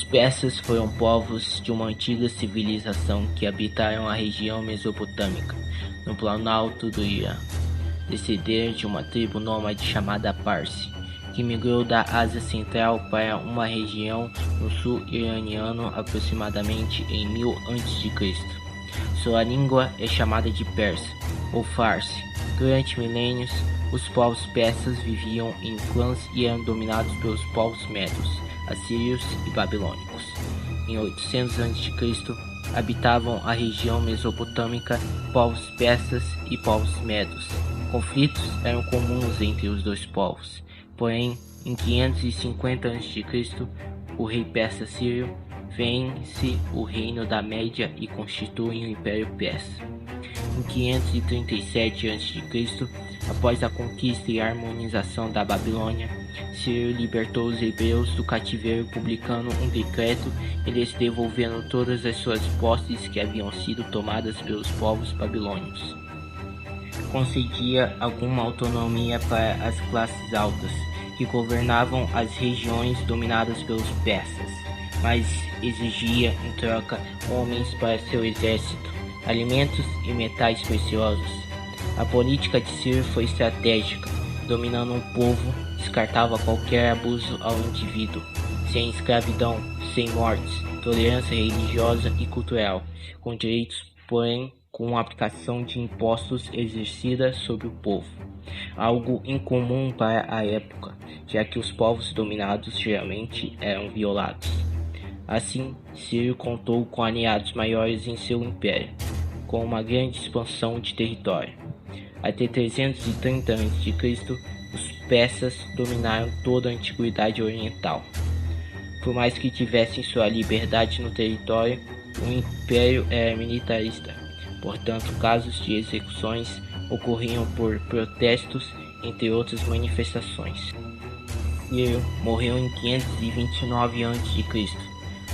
Os persas foram povos de uma antiga civilização que habitaram a região mesopotâmica, no planalto do Irã. Descenderam de uma tribo nômade chamada Parsi, que migrou da Ásia Central para uma região no sul iraniano aproximadamente em 1000 a.C. Sua língua é chamada de persa, ou farsi. Durante milênios, os povos persas viviam em clãs e eram dominados pelos povos medos, assírios e babilônicos. Em 800 a.C., habitavam a região mesopotâmica povos persas e povos medos. Conflitos eram comuns entre os dois povos, porém, em 550 a.C., o rei persa Ciro vence o reino da Média e constitui o Império Persa. Em 537 a.C., após a conquista e harmonização da Babilônia, Ciro libertou os hebreus do cativeiro publicando um decreto e lhes devolvendo todas as suas posses que haviam sido tomadas pelos povos babilônios. Concedia alguma autonomia para as classes altas, que governavam as regiões dominadas pelos persas, mas exigia em troca homens para seu exército, alimentos e metais preciosos. A política de Ciro foi estratégica, dominando um povo, descartava qualquer abuso ao indivíduo, sem escravidão, sem mortes, tolerância religiosa e cultural, com direitos, porém com a aplicação de impostos exercida sobre o povo, algo incomum para a época, já que os povos dominados geralmente eram violados. Assim, Ciro contou com aliados maiores em seu império, com uma grande expansão de território. Até 330 a.C., os persas dominaram toda a antiguidade oriental. Por mais que tivessem sua liberdade no território, o império era militarista, portanto casos de execuções ocorriam por protestos, entre outras manifestações. Ciro morreu em 529 a.C.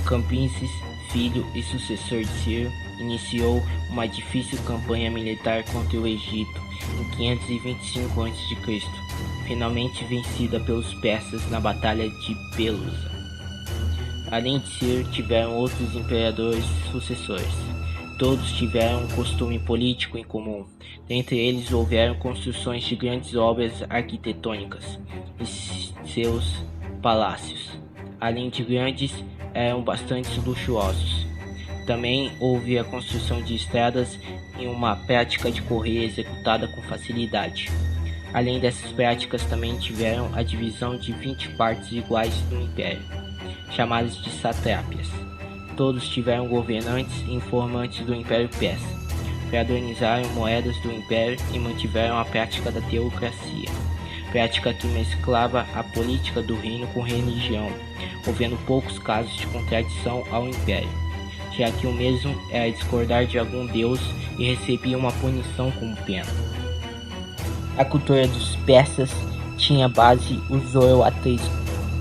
Cambises, filho e sucessor de Ciro, iniciou uma difícil campanha militar contra o Egito em 525 a.C., finalmente vencida pelos persas na Batalha de Pelusa. Além de Ciro, tiveram outros imperadores sucessores. Todos tiveram um costume político em comum. Dentre eles houveram construções de grandes obras arquitetônicas em seus palácios. Além de grandes, eram bastante luxuosos. Também houve a construção de estradas e uma prática de correr executada com facilidade. Além dessas práticas, também tiveram a divisão de 20 partes iguais do império, chamadas de satrápias. Todos tiveram governantes e informantes do Império Persa, padronizaram moedas do Império e mantiveram a prática da teocracia, prática que mesclava a política do reino com religião, havendo poucos casos de contradição ao Império, já que o mesmo era discordar de algum deus e recebia uma punição como pena. A cultura dos persas tinha base o zoroastrismo,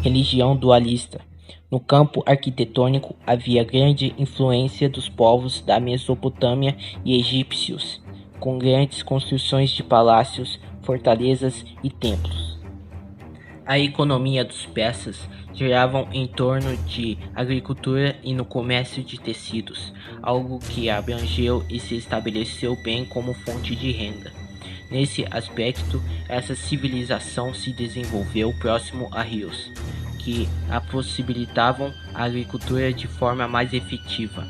religião dualista. No campo arquitetônico havia grande influência dos povos da Mesopotâmia e egípcios, com grandes construções de palácios, fortalezas e templos. A economia dos persas girava em torno de agricultura e no comércio de tecidos, algo que abrangeu e se estabeleceu bem como fonte de renda. Nesse aspecto, essa civilização se desenvolveu próximo a rios, que a possibilitavam a agricultura de forma mais efetiva.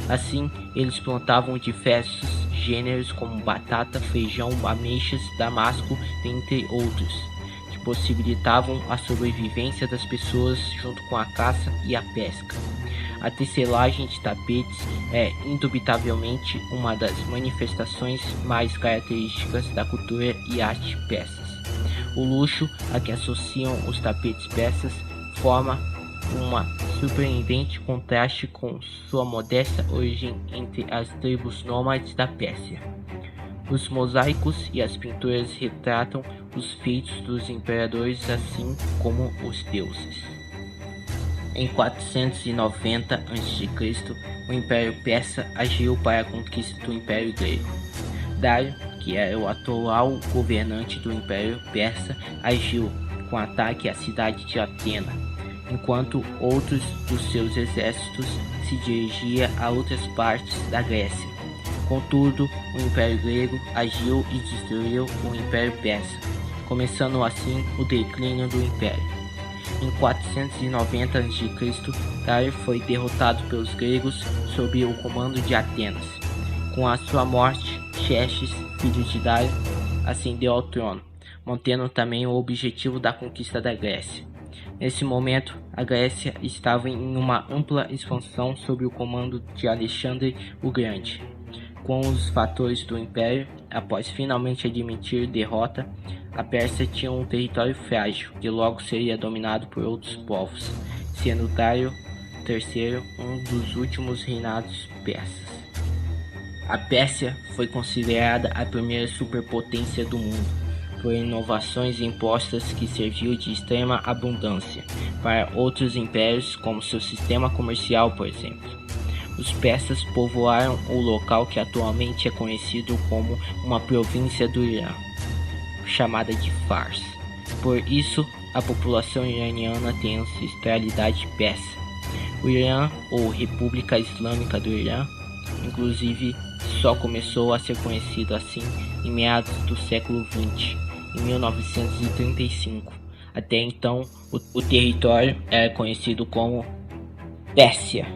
Assim, eles plantavam diversos gêneros como batata, feijão, ameixas, damasco, dentre outros, que possibilitavam a sobrevivência das pessoas junto com a caça e a pesca. A tecelagem de tapetes é indubitavelmente uma das manifestações mais características da cultura e arte persas. O luxo a que associam os tapetes persas forma uma surpreendente contraste com sua modesta origem entre as tribos nômades da Pérsia. Os mosaicos e as pinturas retratam os feitos dos imperadores assim como os deuses. Em 490 a.C., o Império Persa agiu para a conquista do Império Grego. Dário, que era o atual governante do Império Persa, agiu com ataque à cidade de Atena, enquanto outros dos seus exércitos se dirigiam a outras partes da Grécia. Contudo, o Império Grego agiu e destruiu o Império Persa, começando assim o declínio do Império. Em 490 a.C., Dário foi derrotado pelos gregos sob o comando de Atenas. Com a sua morte, Xerxes, filho de Dário, ascendeu ao trono, mantendo também o objetivo da conquista da Grécia. Nesse momento, a Grécia estava em uma ampla expansão sob o comando de Alexandre o Grande. Com os fatores do Império, após finalmente admitir derrota, a Pérsia tinha um território frágil, que logo seria dominado por outros povos, sendo Dário III um dos últimos reinados persas. A Pérsia foi considerada a primeira superpotência do mundo, por inovações impostas que serviu de extrema abundância para outros impérios, como seu sistema comercial, por exemplo. Os persas povoaram o local que atualmente é conhecido como uma província do Irã, chamada de Fars. Por isso, a população iraniana tem ancestralidade persa. O Irã, ou República Islâmica do Irã, inclusive, só começou a ser conhecido assim em meados do século XX, em 1935. Até então, o território era conhecido como Pérsia.